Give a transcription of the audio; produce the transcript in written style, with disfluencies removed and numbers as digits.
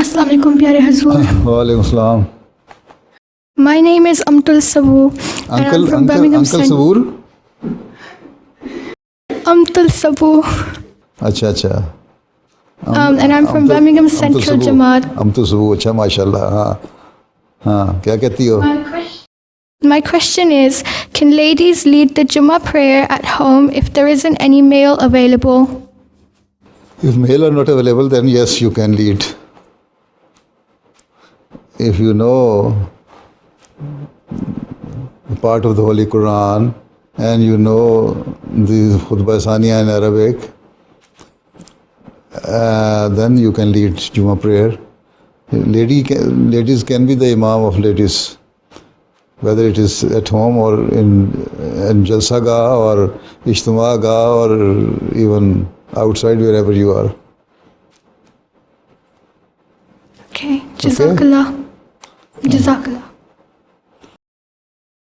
Assalamu alaikum, pyare Hazur. Walaikum salam. My name is Amtul Sabu. And I'm from Birmingham Uncle Saboor? Amtul Sabu. अच्छा. And I'm from Birmingham Central Jamaat. Amtul Saboor, अच्छा माशाल्लाह. हाँ, क्या कहती हो? My question is, can ladies lead the Juma prayer at home if there isn't any male available? If male are not available, then yes, you can lead. If you know part of the Holy Quran and you know the Khutbah Saniya in Arabic, then you can lead Juma prayer. Ladies can be the Imam of ladies, whether it is at home or in Jalsa Gah or Ijtima Gah or even outside, wherever you are. Okay, Jazakallah. Jazakallah.